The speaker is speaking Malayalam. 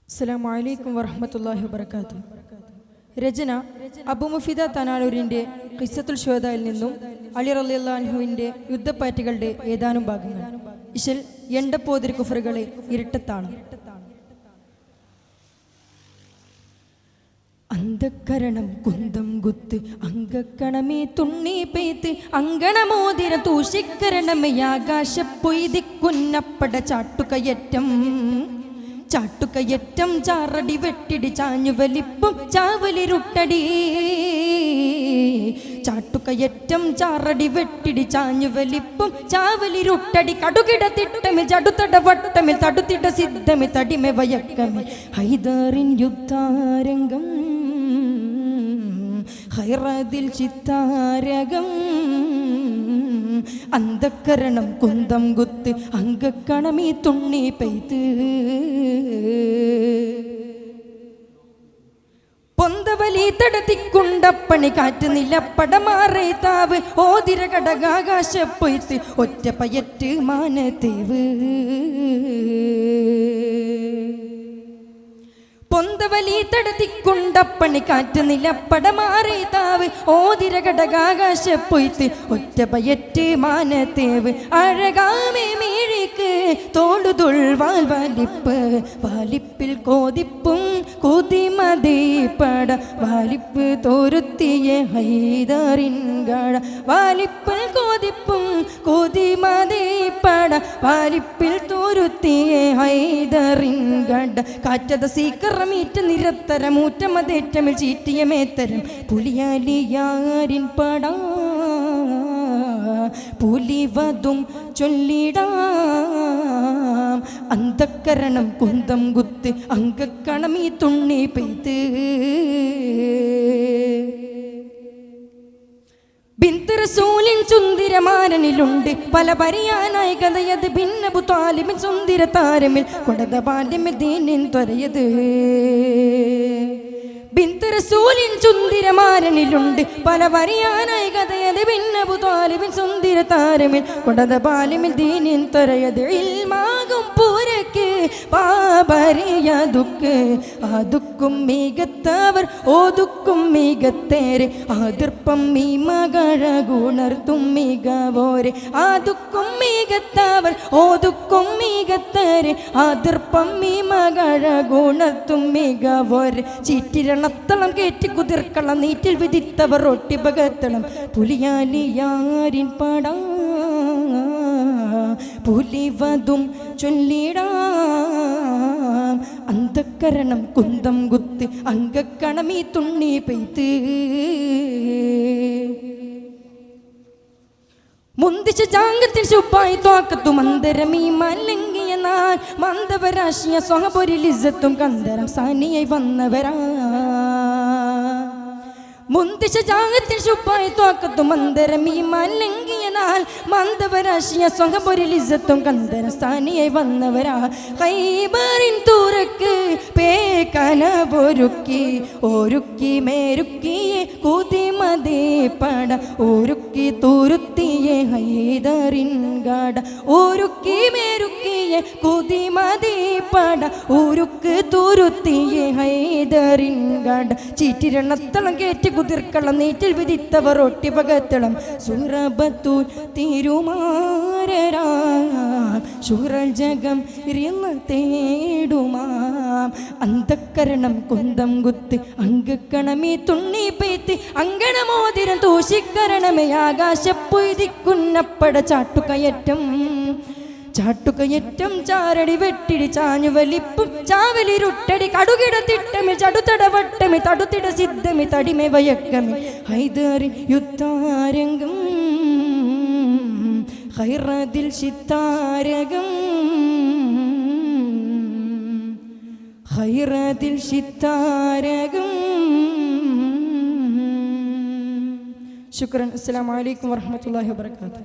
അസ്സലാമു അലൈക്കും വറഹ്മത്തുള്ളാഹി വബറകാതുഹു. രചന അബു മുഫിദ തനാലൂരിൻ്റെ ഖിസ്സത്തുൽ ശുഹദായിൽ നിന്നും അലി റളിയല്ലാഹു അൻഹുവിൻ്റെ യുദ്ധപ്പാറ്റുകളുടെ ഏതാനും ഭാഗങ്ങൾ. ഇശൽ എണ്ടപ്പോതിരി കുഫറുകളെ ഇരട്ടത്താളം. അന്ധക്കരണം കുന്തം കുത്ത് അങ്കക്കണമേ തുണ്ണി പെയ്ത്ത് അങ്കണമോതിര തൂഷിക്കരണമേ ആകാശപ്പൊയ്തിക്കുന്നപ്പട ചാട്ടുകയറ്റം ചാറടി വെട്ടിടി ചാഞ്ഞു വലിപ്പും ചാവലിരുട്ടടി ചാട്ടുകയറ്റം ചാറടി വെട്ടിടി ചാഞ്ഞു വലിപ്പും ചാവലിരുട്ടടി കടുകിട തിട്ടമിൽ ചടുത്തട വട്ടമിൽ തടുത്തിട സിദ്ധമിൽ തടിമെ വയക്കമിൽ ഹൈദറിൻ യുദ്ധാരംഗം ഹൈറദിൽ ചിത്താരകം അന്ധക്കരണം കുന്തം കുത്ത് അങ്കക്കണമീ തുണ്ണി പെയ്ത്ത് പൊന്തവലി തടത്തിക്കുണ്ടപ്പണി കാറ്റ് നിലപ്പടമാറേ താവ് ഓതിര കടകാകാശ പൊയ്ത്ത് ഒറ്റ പയറ്റ് മാനത്തേവ് പൊന്തവലി തടത്തിക്കുണ്ടപ്പണി കാറ്റ് നിലപ്പടമാറേ താവ് ഓതിര കടകാകാശ പൊയ്ത്ത് ഒറ്റ പയറ്റ് മാനത്തേവ് അഴകാമേ മീഴിക്ക് തോടുതുൾ വാലിപ്പിൽ കോതിപ്പും കൊതിമതീപ്പട വാലിപ്പ് തോരുത്തിയ ഹൈദറിൻ ഗാഡ വാലിപ്പിൽ കോതിപ്പും കൊതിമതീപ്പട വാലിപ്പിൽ തോരുത്തിയ ഹൈദറിൻ ഗാഡ കാറ്റത സീക്കറമീറ്റ നിരത്തരമൂറ്റമതേറ്റമിൽ ചീറ്റിയ മേത്തരം പുലിയാലിയാരിൻ പടാ പുലിവതും ചൊല്ലിടാം അന്ധക്കരണം കുന്തം കുത്ത് അങ്കക്കണമീ തുണ്ണി പെയ്ത്ത് ബിന്ത് റസൂലിൻ സുന്ദരമാരനിലുണ്ട് പല പരിയാനായി കഥയത് ഭിന്നബു താലിമിൻ സുന്ദര താരമിൽ കൊടത പാണ്ഡ്യമിൽ ദീനിൻ ത്വരയത് ബിന്ത് റസൂലിൻ സുന്ദരമാരനിലുണ്ട് പല വരിയാനായി കഥയത് ഭിന്നബു താലിമിൻ സുന്ദര താരമിൽ കൊടത പാലിമിൽ ദീനിൻ ത്വരയത് ഇൽമാകും പൂരക്ക് പാപരിയതുക്ക് അതുക്കും മികത്തവർ ഓതുക്കും മികത്തേരെ ആതിർപ്പം ഈ മകഴ ഗുണർത്തും മികവോരെ ആതുക്കും മികത്തവർ ഓതുക്കും മികത്തേരെ ആതിർപ്പം ഈ മകഴ ഗുണർത്തും മികവോരെ ചീറ്റിരണത്തളം കേറ്റി കുതിർക്കളം നീറ്റിൽ വിധിത്തവർ ഒട്ടിപകത്തളം പുലിയാലിയാരിൻ പടാ പുലിവതും ചൊല്ലിടാം അന്ധക്കരണം കുന്തം കുത്ത് അങ്കക്കണമീ തുണ്ണി പെയ്ത്ത് മുന്തിച്ച ജാങ്കത്തിൽ ശുഭായി തോക്കത്തു മന്ദരമീ മലങ്കിയ നാൾ മന്ദവരാശിയ സ്വഹപൊരിലിസത്തും കന്ദരം സാനിയായി വന്നവരാ മുന്തിച്ച ജാങ്കത്തിൽ ശുഭായി തോക്കത്തു മന്ദരമീ മലങ്കിയ നാൾ മന്ദവരാശിയ സ്വഹപൊരിലിസത്തും കന്ദരം സാനിയായി വന്നവരാ ഖൈബറിൻ തുറക്ക് ഒരുക്കി മേരുക്കിയെ കുതിമതീപ്പട ഒരുക്കി തൂരുത്തിയെ ഹൈദറിൻ ഗാഡ ഒരുക്കി മേരുക്കിയെ കുതിമതീപ്പട ഉരുക്ക് തൂരുത്തിയെ ഹൈദറിൻ ഗാഡ ചീറ്റിരണത്തളം കേറ്റി കുതിർക്കളം നീറ്റിൽ വിധിത്തവർ ഒട്ടിപകത്തളം സുറബത്തൂർ തിരുമാരരാ ശുറൽ ജഗം ഇരുന്ന് തേടുമാം അന്ധക്കരണം കുന്തം കുത്ത് അങ്കക്കണമേ തുണ്ണി പെയ്ത്ത് അങ്കണമോതിരം തൂഷിക്കരണമേ ആകാശപ്പൊയ്തിക്കുന്നപ്പട ചാട്ടുകയറ്റം ചാരടി വെട്ടിടി ചാഞ്ഞു വലിപ്പും ചാവലിരുട്ടടി കടുകിട തിട്ടമി ചടുത്തട വട്ടമി തടുത്തിട സിദ്ധമി തടിമെ വയക്കമി ഹൈദറിൻ യുദ്ധാരംഗം ഹൈറദിൽ ചിത്താരകം ഹൈറദിൽ ചിത്താരകം. ശുക്രൻ. അസ്സലാമു അലൈക്കും വറഹ്മത്തുള്ളാഹി വബറകാതുഹു.